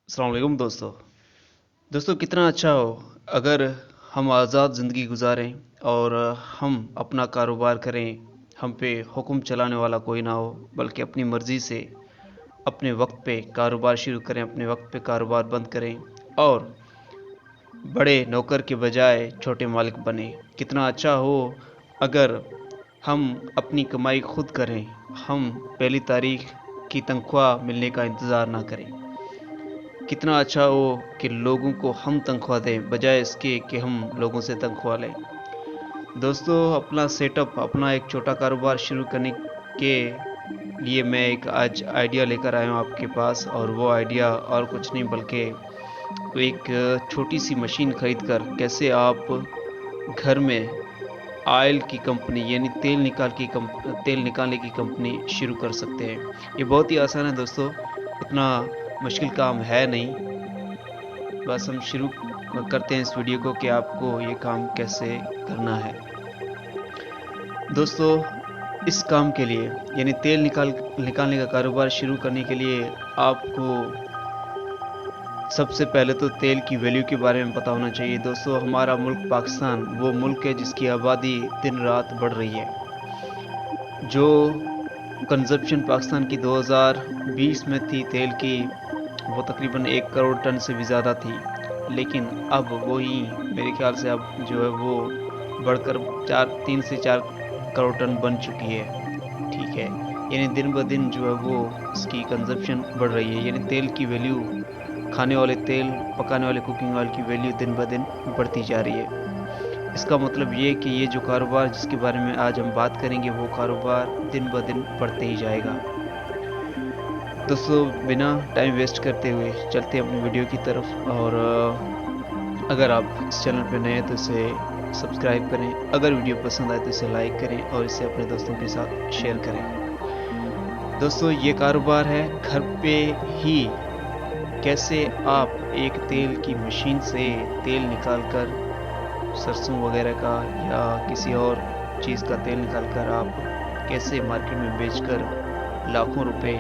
अस्सलाम वालेकुम दोस्तों कितना अच्छा हो अगर हम आज़ाद ज़िंदगी गुजारें और हम अपना कारोबार करें। हम पे हुक्म चलाने वाला कोई ना हो, बल्कि अपनी मर्ज़ी से अपने वक्त पे कारोबार शुरू करें, अपने वक्त पे कारोबार बंद करें और बड़े नौकर के बजाय छोटे मालिक बने। कितना अच्छा हो अगर हम अपनी कमाई खुद करें, हम पहली तारीख की तनख्वाह मिलने का इंतज़ार ना करें। कितना अच्छा हो कि लोगों को हम तनख्वाह दें बजाय इसके कि हम लोगों से तनख्वाह लें। दोस्तों, अपना सेटअप, अपना एक छोटा कारोबार शुरू करने के लिए मैं एक आज आइडिया लेकर आया हूँ आपके पास, और वो आइडिया और कुछ नहीं बल्कि एक छोटी सी मशीन खरीद कर कैसे आप घर में ऑयल की कंपनी यानी तेल निकालने की कंपनी शुरू कर सकते हैं। ये बहुत ही आसान है दोस्तों, इतना मुश्किल काम है नहीं। बस हम शुरू करते हैं इस वीडियो को कि आपको ये काम कैसे करना है। दोस्तों, इस काम के लिए यानी तेल निकालने का कारोबार शुरू करने के लिए आपको सबसे पहले तो तेल की वैल्यू के बारे में पता होना चाहिए। दोस्तों, हमारा मुल्क पाकिस्तान वो मुल्क है जिसकी आबादी दिन रात बढ़ रही है। जो कंजप्शन पाकिस्तान की 2020 में थी तेल की, वो तकरीबन 1 करोड़ टन से भी ज़्यादा थी। लेकिन अब वही मेरे ख्याल से अब जो है वो बढ़कर 3 से 4 करोड़ टन बन चुकी है। ठीक है, यानी दिन ब दिन जो है वो इसकी कंजप्शन बढ़ रही है, यानी तेल की वैल्यू, खाने वाले तेल, पकाने वाले कुकिंग ऑयल की वैल्यू दिन ब दिन बढ़ती जा रही है। इसका मतलब ये कि ये जो कारोबार जिसके बारे में आज हम बात करेंगे वो कारोबार दिन ब दिन बढ़ते ही जाएगा। दोस्तों, बिना टाइम वेस्ट करते हुए चलते हैं अपनी वीडियो की तरफ। और अगर आप इस चैनल पर नए हैं तो इसे सब्सक्राइब करें, अगर वीडियो पसंद आए तो इसे लाइक करें और इसे अपने दोस्तों के साथ शेयर करें। दोस्तों, ये कारोबार है घर पे ही कैसे आप एक तेल की मशीन से तेल निकाल कर, सरसों वगैरह का या किसी और चीज़ का तेल निकाल कर आप कैसे मार्केट में बेचकर लाखों रुपए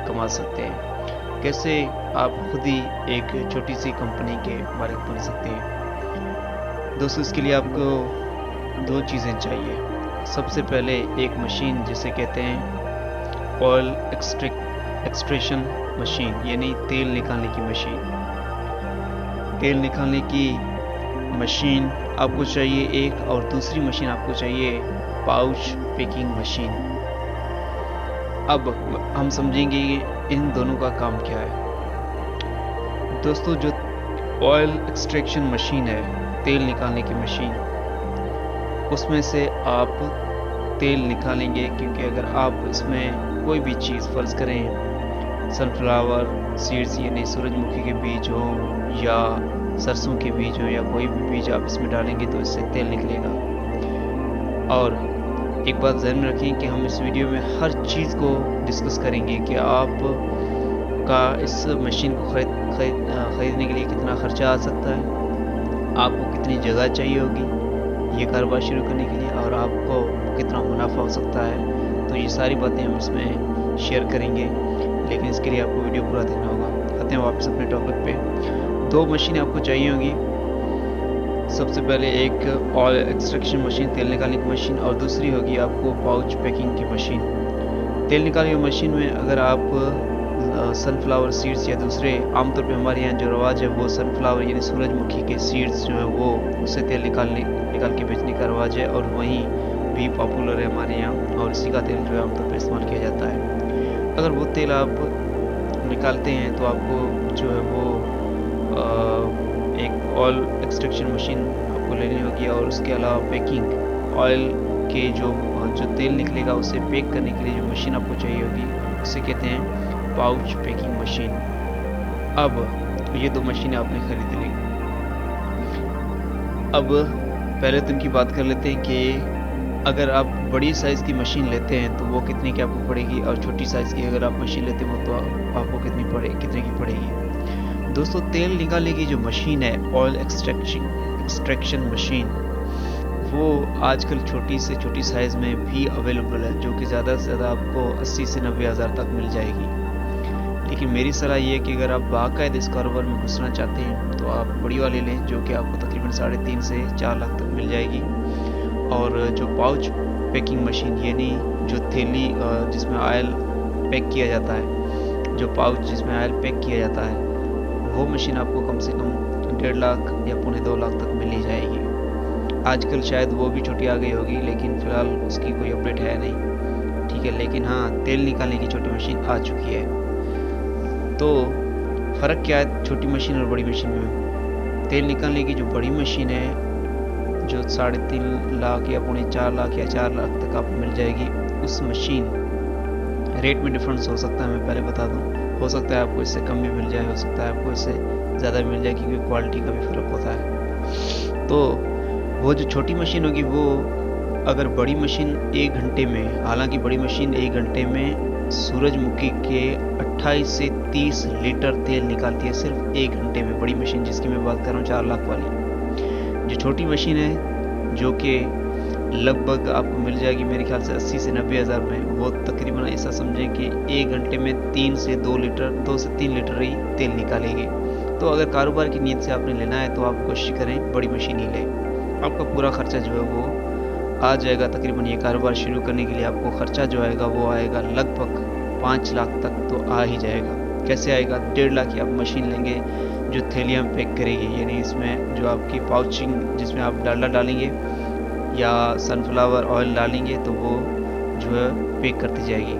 कमा सकते हैं, कैसे आप खुद ही एक छोटी सी कंपनी के मालिक बन सकते हैं। दोस्तों, इसके लिए आपको दो चीज़ें चाहिए। सबसे पहले एक मशीन जिसे कहते हैं ऑयल एक्सट्रैक्शन मशीन, यानी तेल निकालने की मशीन। तेल निकालने की मशीन आपको चाहिए एक, और दूसरी मशीन आपको चाहिए पाउच पैकिंग मशीन। अब हम समझेंगे इन दोनों का काम क्या है। दोस्तों, जो ऑयल एक्सट्रैक्शन मशीन है, तेल निकालने की मशीन, उसमें से आप तेल निकालेंगे, क्योंकि अगर आप इसमें कोई भी चीज़, फ़र्ज़ करें सनफ्लावर सीड्स यानी सूरजमुखी के बीज हो या सरसों के बीज हो या कोई भी बीज आप इसमें डालेंगे तो इससे तेल निकलेगा। और एक बात ध्यान में रखें कि हम इस वीडियो में हर चीज़ को डिस्कस करेंगे कि आप का इस मशीन को खरीदने के लिए कितना खर्चा आ सकता है, आपको कितनी जगह चाहिए होगी ये कारोबार शुरू करने के लिए, और आपको कितना मुनाफा हो सकता है। तो ये सारी बातें हम इसमें शेयर करेंगे, लेकिन इसके लिए आपको वीडियो पूरा देखना होगा। आते हैं वापस अपने टॉपिक पे। दो मशीनें आपको चाहिए होगी। सबसे पहले एक ऑयल एक्सट्रैक्शन मशीन, तेल निकालने की मशीन, और दूसरी होगी आपको पाउच पैकिंग की मशीन। तेल निकालने की मशीन में अगर आप सनफ्लावर सीड्स या दूसरे, आमतौर पे हमारे यहाँ जो रवाज है वो सनफ्लावर यानी सूरजमुखी के सीड्स जो है वो उससे तेल निकाल के बेचने का रवाज है, और वहीं भी पॉपुलर है हमारे यहाँ, और इसी का तेल जो है आमतौर पर इस्तेमाल किया जाता है। अगर वो तेल आप निकालते हैं तो आपको जो है वो एक ऑयल एक्सट्रैक्शन मशीन आपको लेनी होगी, और उसके अलावा पैकिंग ऑयल के जो तेल निकलेगा उसे पैक करने के लिए जो मशीन आपको चाहिए होगी उसे कहते हैं पाउच पैकिंग मशीन। अब ये दो मशीनें आपने खरीद ली। अब पहले तो इनकी बात कर लेते हैं कि अगर आप बड़ी साइज़ की मशीन लेते हैं तो वो कितने की आपको पड़ेगी, और छोटी साइज़ की अगर आप मशीन लेते हो तो आपको कितने की पड़ेगी। दोस्तों, तेल निकालने की जो मशीन है ऑयल एक्सट्रैक्शन मशीन, वो आजकल छोटी से छोटी साइज़ में भी अवेलेबल है, जो कि ज़्यादा से ज़्यादा आपको 80 से 90 हज़ार तक मिल जाएगी। लेकिन मेरी सलाह ये है कि अगर आप बाकायदा इस कारोबार में घुसना चाहते हैं तो आप बड़ी वाली लें, जो कि आपको तकरीबन 3.5 से 4 लाख तक मिल जाएगी। और जो पाउच पैकिंग मशीन, यानी जो थैली जिसमें ऑयल पैक किया जाता है, जो पाउच जिसमें ऑयल पैक किया जाता है, वो मशीन आपको कम से कम 1.5 लाख या 1.25 लाख तक मिल ही जाएगी। आजकल शायद वो भी छोटी आ गई होगी, लेकिन फ़िलहाल उसकी कोई अपडेट है नहीं, ठीक है। लेकिन हाँ, तेल निकालने की छोटी मशीन आ चुकी है। तो फ़र्क क्या है छोटी मशीन और बड़ी मशीन में? तेल निकालने की जो बड़ी मशीन है, जो 3.5 लाख या 4.25 लाख या 4 लाख तक आपको मिल जाएगी, उस मशीन रेट में डिफरेंस हो सकता है, मैं पहले बता दूं। हो सकता है आपको इससे कम भी मिल जाए, हो सकता है आपको इससे ज़्यादा मिल जाए, क्योंकि क्वालिटी का भी फ़र्क होता है। तो वो जो छोटी मशीन होगी, वो अगर बड़ी मशीन 1 घंटे में, हालांकि बड़ी मशीन 1 घंटे में सूरजमुखी के 28 से 30 लीटर तेल निकालती है, सिर्फ 1 घंटे में। बड़ी मशीन जिसकी मैं बात कर रहा हूँ 4 लाख वाली। जो छोटी मशीन है, जो कि लगभग आपको मिल जाएगी मेरे ख्याल से 80 से 90 हज़ार में, वो तकरीबन ऐसा समझें कि 1 घंटे में 3 से 2 लीटर, 2 से 3 लीटर ही तेल निकालेगी। तो अगर कारोबार की नीयत से आपने लेना है तो आप कोशिश करें बड़ी मशीन ही लें। आपका पूरा खर्चा जो है वो आ जाएगा। तकरीबन ये कारोबार शुरू करने के लिए आपको खर्चा जो आएगा वो आएगा लगभग 5 लाख तक तो आ ही जाएगा। कैसे आएगा? 1.5 लाख की आप मशीन लेंगे जो थैलियाँ पैक करेगी, यानी इसमें जो आपकी पाउचिंग, जिसमें आप डालडा डालेंगे या सनफ्लावर ऑयल डालेंगे तो वो जो है पैक करती जाएगी।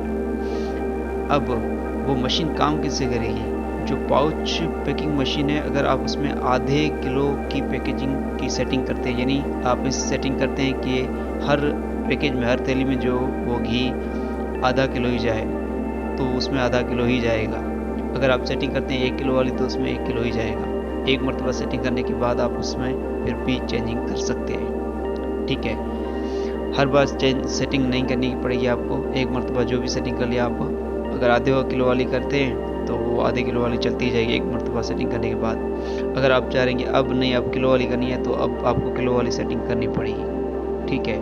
अब वो मशीन काम किससे करेगी? जो पाउच पैकिंग मशीन है, अगर आप उसमें आधे किलो की पैकेजिंग की सेटिंग करते हैं, यानी आप इस सेटिंग करते हैं कि हर पैकेज में, हर थैली में जो वो घी आधा किलो ही जाए, तो उसमें आधा किलो ही जाएगा। अगर आप सेटिंग करते हैं 1 किलो वाली, तो उसमें 1 किलो ही जाएगा। एक मरतबा सेटिंग करने के बाद आप उसमें फिर भी चेंजिंग कर सकते हैं, ठीक है। हर बार सेटिंग नहीं करनी पड़ेगी आपको। एक मरतबा जो भी सेटिंग कर लिया आप, अगर आधे किलो वाली करते हैं तो वो आधे किलो वाली चलती ही जाएगी एक मरतबा सेटिंग करने के बाद। अगर आप चाह रहे हैं कि अब नहीं, अब किलो वाली करनी है, तो अब आपको किलो वाली सेटिंग करनी पड़ेगी, ठीक है।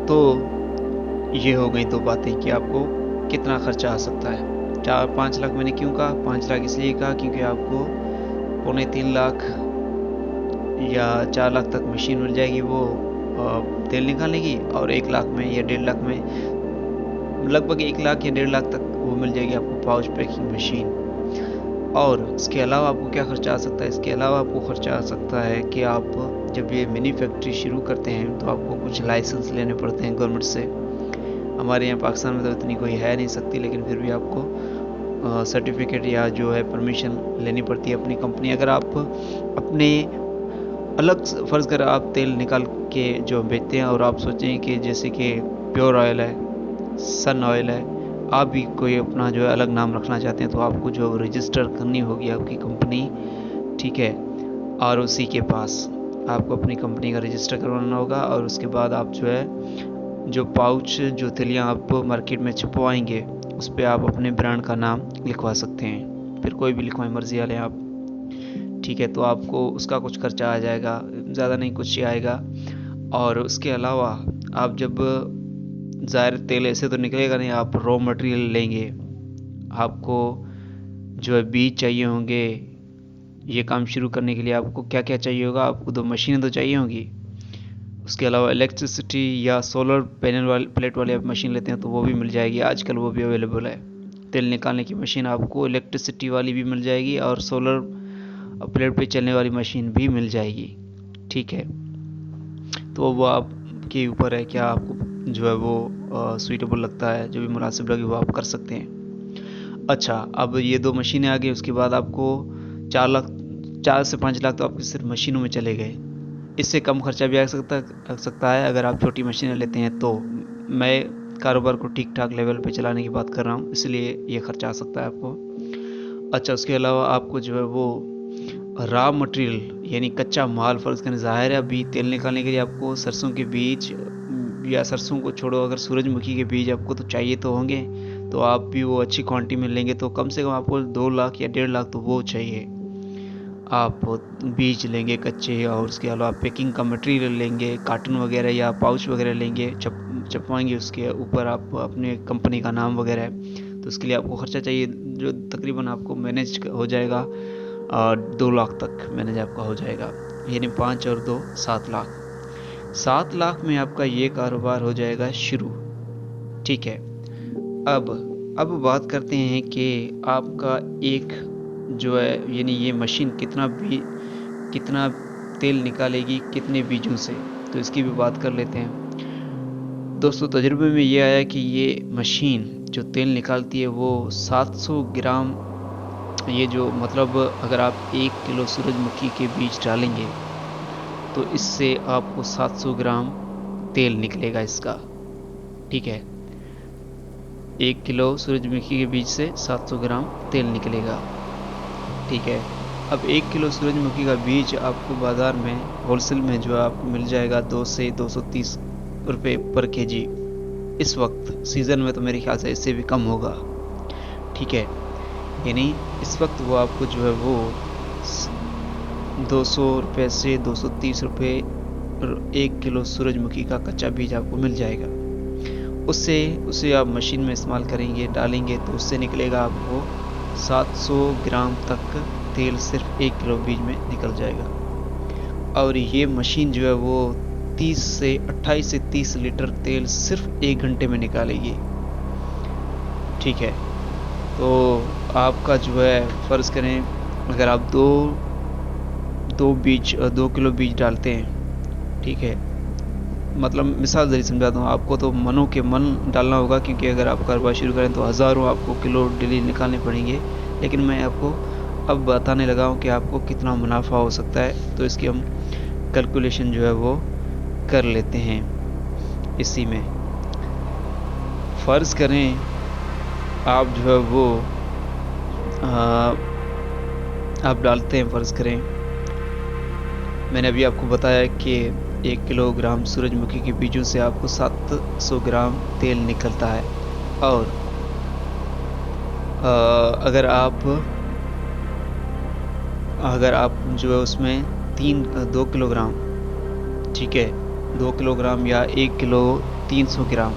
तो ये हो गई 2 बातें कि आपको कितना खर्चा आ सकता है। 4-5 लाख मैंने क्यों कहा? 5 लाख इसलिए कहा क्योंकि आपको 2.25 लाख या 4 लाख तक मशीन मिल जाएगी वो तेल निकालने की, और 1 लाख में या 1.5 लाख में, लगभग 1 लाख या 1.5 लाख तक वो मिल जाएगी आपको पाउच पैकिंग मशीन। और इसके अलावा आपको क्या खर्चा आ सकता है? इसके अलावा आपको खर्चा आ सकता है कि आप जब ये मिनी फैक्ट्री शुरू करते हैं तो आपको कुछ लाइसेंस लेने पड़ते हैं गवर्नमेंट से। हमारे यहाँ पाकिस्तान में तो इतनी कोई है नहीं सकती, लेकिन फिर भी आपको सर्टिफिकेट या जो है परमिशन लेनी पड़ती है अपनी कंपनी। अगर आप अपने अलग फ़र्ज़ कर आप तेल निकाल के जो बेचते हैं और आप सोचें कि जैसे कि प्योर ऑयल है, सन ऑयल है, आप भी कोई अपना जो है अलग नाम रखना चाहते हैं, तो आपको जो रजिस्टर करनी होगी आपकी कंपनी, ठीक है, ROC के पास आपको अपनी कंपनी का रजिस्टर करवाना होगा। और उसके बाद आप जो है जो पाउच, जो थैलियाँ आप मार्केट में छपवाएंगे, उस पर आप अपने ब्रांड का नाम लिखवा सकते हैं। फिर कोई भी लिखवाएं, मर्जी वाले आप, ठीक है। तो आपको उसका कुछ खर्चा आ जाएगा, ज़्यादा नहीं कुछ ही आएगा। और उसके अलावा आप जब, ज़ाहिर तेल ऐसे तो निकलेगा नहीं, आप रॉ मटेरियल लेंगे, आपको जो है बीज चाहिए होंगे। ये काम शुरू करने के लिए आपको क्या क्या चाहिए होगा? आपको 2 मशीनें तो चाहिए होंगी। उसके अलावा इलेक्ट्रिसिटी या सोलर पैनल वाली प्लेट वाली आप मशीन लेते हैं तो वो भी मिल जाएगी, आजकल वो भी अवेलेबल है। तेल निकालने की मशीन आपको इलेक्ट्रिसिटी वाली भी मिल जाएगी और सोलर प्लेट पे चलने वाली मशीन भी मिल जाएगी, ठीक है। तो वो आपके ऊपर है, क्या आपको जो है वो सूटेबल लगता है, जो भी मुनासिब लगे वो आप कर सकते हैं। अच्छा, अब ये 2 मशीनें आ गई, उसके बाद आपको 4 से 5 लाख तो आपके सिर्फ मशीनों में चले गए। इससे कम खर्चा भी आ सकता है अगर आप छोटी मशीनें लेते हैं तो। मैं कारोबार को ठीक ठाक लेवल पे चलाने की बात कर रहा हूँ, इसलिए ये खर्चा आ सकता है आपको। अच्छा, उसके अलावा आपको जो है वो रॉ मटेरियल यानी कच्चा माल, फ़र्ज़ करें, ज़ाहिर है अभी तेल निकालने के लिए आपको सरसों के बीज, या सरसों को छोड़ो, अगर सूरजमुखी के बीज आपको तो चाहिए तो होंगे, तो आप भी वो अच्छी क्वांटिटी में लेंगे तो कम से कम आपको 2 लाख या 1.5 लाख तो वो चाहिए। आप बीज लेंगे कच्चे, और उसके अलावा पैकिंग का मटेरियल लेंगे, कार्टन वगैरह या पाउच वगैरह लेंगे, छपवाएंगे, उसके ऊपर आप अपने कंपनी का नाम वगैरह, तो उसके लिए आपको खर्चा चाहिए जो तकरीबन आपको मैनेज हो जाएगा 2 लाख तक मैनेज आपका हो जाएगा, यानी 5 और 2 7 लाख। 7 लाख में आपका ये कारोबार हो जाएगा शुरू। ठीक है, अब बात करते हैं कि आपका एक जो है यानी ये मशीन कितना तेल निकालेगी कितने बीजों से, तो इसकी भी बात कर लेते हैं। दोस्तों तजुर्बे में ये आया कि ये मशीन जो तेल निकालती है वो 700 ग्राम, ये जो मतलब अगर आप 1 किलो सूरजमुखी के बीज डालेंगे तो इससे आपको 700 ग्राम तेल निकलेगा इसका। ठीक है, 1 किलो सूरजमुखी के बीज से 700 ग्राम तेल निकलेगा। ठीक है, अब 1 किलो सूरजमुखी का बीज आपको बाज़ार में होलसेल में जो आपको मिल जाएगा 2 से 230 रुपये पर केजी। इस वक्त सीज़न में तो मेरे ख्याल से इससे भी कम होगा। ठीक है, यानी इस वक्त वो आपको जो है वो 200 रुपये से 230 रुपये 1 किलो सूरजमुखी का कच्चा बीज आपको मिल जाएगा। उसे आप मशीन में इस्तेमाल करेंगे, डालेंगे तो उससे निकलेगा आपको 700 ग्राम तक तेल सिर्फ 1 किलो बीज में निकल जाएगा। और ये मशीन जो है वो 28 से 30 लीटर तेल सिर्फ 1 घंटे में निकालेगी। ठीक है, तो आपका जो है फ़र्ज़ करें अगर आप 2 किलो बीज डालते हैं, ठीक है, मतलब मिसाल ज़रिए समझाता हूँ आपको, तो मनों के मन डालना होगा, क्योंकि अगर आप कारोबार शुरू करें तो हज़ारों आपको किलो डेली निकालने पड़ेंगे। लेकिन मैं आपको अब बताने लगा हूँ कि आपको कितना मुनाफा हो सकता है, तो इसकी हम कैलकुलेशन जो है वो कर लेते हैं। इसी में फ़र्ज़ करें आप जो है वो आप डालते हैं, फ़र्ज़ करें मैंने अभी आपको बताया कि 1 किलोग्राम सूरजमुखी के बीजों से आपको 700 ग्राम तेल निकलता है। और अगर आप जो है उसमें 2 किलोग्राम, ठीक है, 2 किलोग्राम या 1 किलो 300 ग्राम,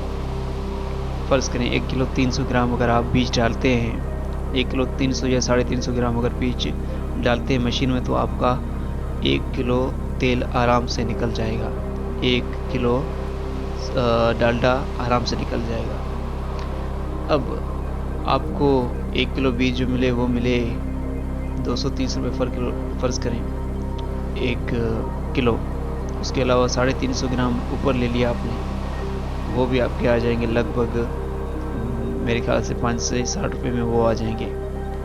फ़र्ज़ करें 1 किलो 300 ग्राम अगर आप बीज डालते हैं, 1 किलो 300 या 350 ग्राम अगर बीज डालते हैं मशीन में, तो आपका 1 किलो तेल आराम से निकल जाएगा, 1 किलो डालडा आराम से निकल जाएगा। अब आपको 1 किलो बीज जो मिले वो मिले 230 रुपये फ़र्ज़ करें 1 किलो। उसके अलावा 350 ग्राम ऊपर ले लिया आपने, वो भी आपके आ जाएंगे लगभग मेरे ख्याल से 5 से 60 रुपये में वो आ जाएंगे,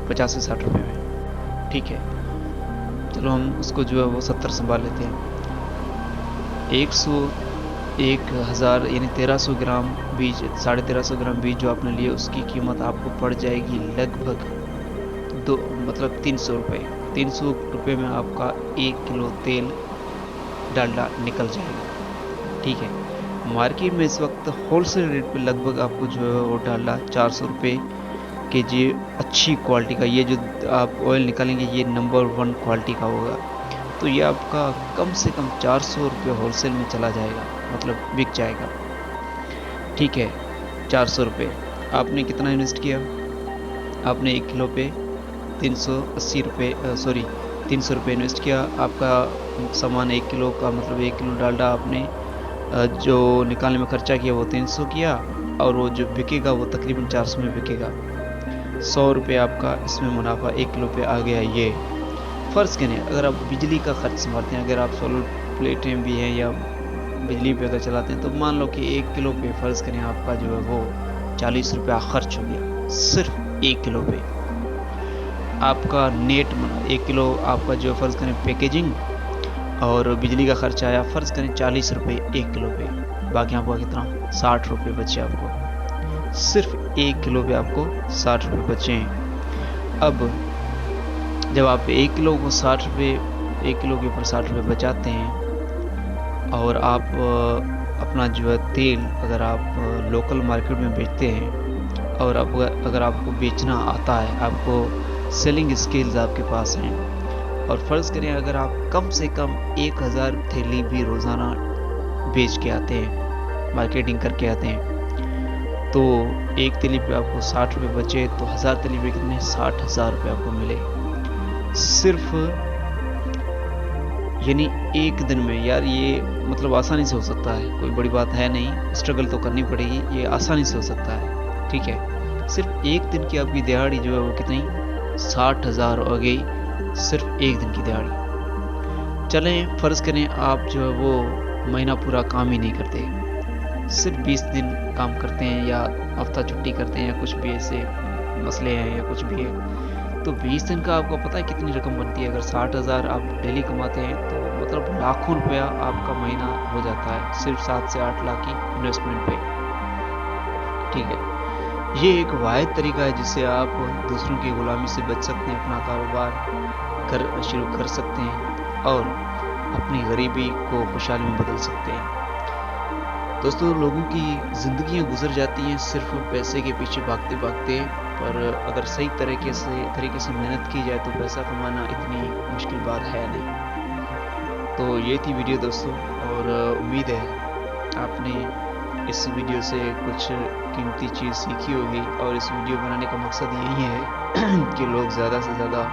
50 से 60 रुपये में। ठीक है, चलो हम उसको जो है वो 70 संभाल लेते हैं। 1000 यानी 1300 ग्राम बीज, 1350 ग्राम बीज जो आपने लिए उसकी कीमत आपको पड़ जाएगी लगभग 300 रुपये। 300 रुपये में आपका 1 किलो तेल डालडा निकल जाएगा। ठीक है, मार्केट में इस वक्त होलसेल रेट पे लगभग आपको जो है वो डालडा 400 रुपये के जी अच्छी क्वालिटी का, ये जो आप ऑयल निकालेंगे ये नंबर 1 क्वालिटी का होगा, तो ये आपका कम से कम 400 रुपये होलसेल में चला जाएगा, मतलब बिक जाएगा। ठीक है, 400 रुपये आपने कितना इन्वेस्ट किया, आपने 1 किलो पे 380 रुपये 300 रुपये इन्वेस्ट किया। आपका सामान 1 किलो का मतलब 1 किलो डालडा आपने जो निकालने में खर्चा किया वो 300 किया, और वो जो बिकेगा वो तकरीबन 400 में बिकेगा। 100 रुपये आपका इसमें मुनाफा 1 किलो पे आ गया। ये फ़र्ज़ करें अगर आप बिजली का खर्च संभालते हैं, अगर आप सोलर प्लेटें भी हैं या बिजली पे अगर चलाते हैं, तो मान लो कि 1 किलो पे फ़र्ज़ करें आपका जो है वो 40 रुपया खर्च हो गया सिर्फ 1 किलो पे। आपका नेट 1 किलो आपका जो फ़र्ज़ करें पैकेजिंग और बिजली का खर्च आया फ़र्ज़ करें 40 रुपये 1 किलो पे, बाकी आपका कितना 60 रुपये बचे आपको, सिर्फ 1 किलो पे आपको 60 रुपये बचे हैं। अब जब आप 1 किलो को 60 रुपये, 1 किलो के ऊपर 60 रुपये बचाते हैं, और आप अपना जो है तेल अगर आप लोकल मार्केट में बेचते हैं, और अगर आपको बेचना आता है, आपको सेलिंग स्किल्स आपके पास हैं, और फ़र्ज़ करें अगर आप कम से कम 1000 थैली भी रोज़ाना बेच के आते हैं, मार्केटिंग करके आते हैं, तो एक तिली पे आपको 60 रुपये बचे तो 1000 तिली पे कितने 60,000 रुपये आपको मिले सिर्फ, यानी एक दिन में। यार ये मतलब आसानी से हो सकता है, कोई बड़ी बात है नहीं, स्ट्रगल तो करनी पड़ेगी, ये आसानी से हो सकता है। ठीक है, सिर्फ एक दिन की आपकी दिहाड़ी जो है वो कितनी 60,000 हो गई, सिर्फ एक दिन की दिहाड़ी। चलें फर्ज करें आप जो है वो महीना पूरा काम ही नहीं करते, सिर्फ 20 दिन काम करते हैं या हफ्ता छुट्टी करते हैं या कुछ भी ऐसे मसले हैं या कुछ भी है, तो 20 दिन का आपको पता है कितनी रकम बनती है। अगर 60,000 आप डेली कमाते हैं तो मतलब लाखों रुपया आपका महीना हो जाता है सिर्फ 7 से 8 लाख की इन्वेस्टमेंट पे। ठीक है, ये एक वाहिद तरीका है जिससे आप दूसरों की गुलामी से बच सकते हैं, अपना कारोबार शुरू कर सकते हैं और अपनी गरीबी को खुशहाली में बदल सकते हैं। दोस्तों, लोगों की ज़िंदगियां गुजर जाती हैं सिर्फ पैसे के पीछे भागते भागते, पर अगर सही तरीके से मेहनत की जाए तो पैसा कमाना इतनी मुश्किल बात है नहीं। तो ये थी वीडियो दोस्तों, और उम्मीद है आपने इस वीडियो से कुछ कीमती चीज़ सीखी होगी। और इस वीडियो बनाने का मकसद यही है कि लोग ज़्यादा से ज़्यादा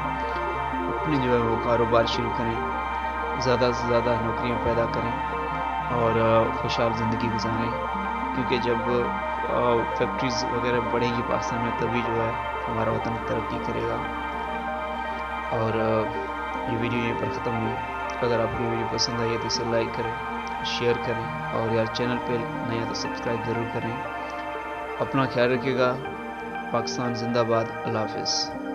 अपने जो है वो कारोबार शुरू करें, ज़्यादा से ज़्यादा नौकरियां पैदा करें और खुशहाल ज़िंदगी गुजारें, क्योंकि जब फैक्ट्रीज वगैरह बढ़ेगी पाकिस्तान में तभी जो है हमारा वतन तरक्की करेगा। और ये वीडियो यहीं पर ख़त्म हुई। अगर आपको वीडियो पसंद आई है तो इसे लाइक करें, शेयर करें, और यार चैनल पे नए हैं तो सब्सक्राइब ज़रूर करें। अपना ख्याल रखिएगा। पाकिस्तान जिंदाबाद। अल्लाह हाफिज़।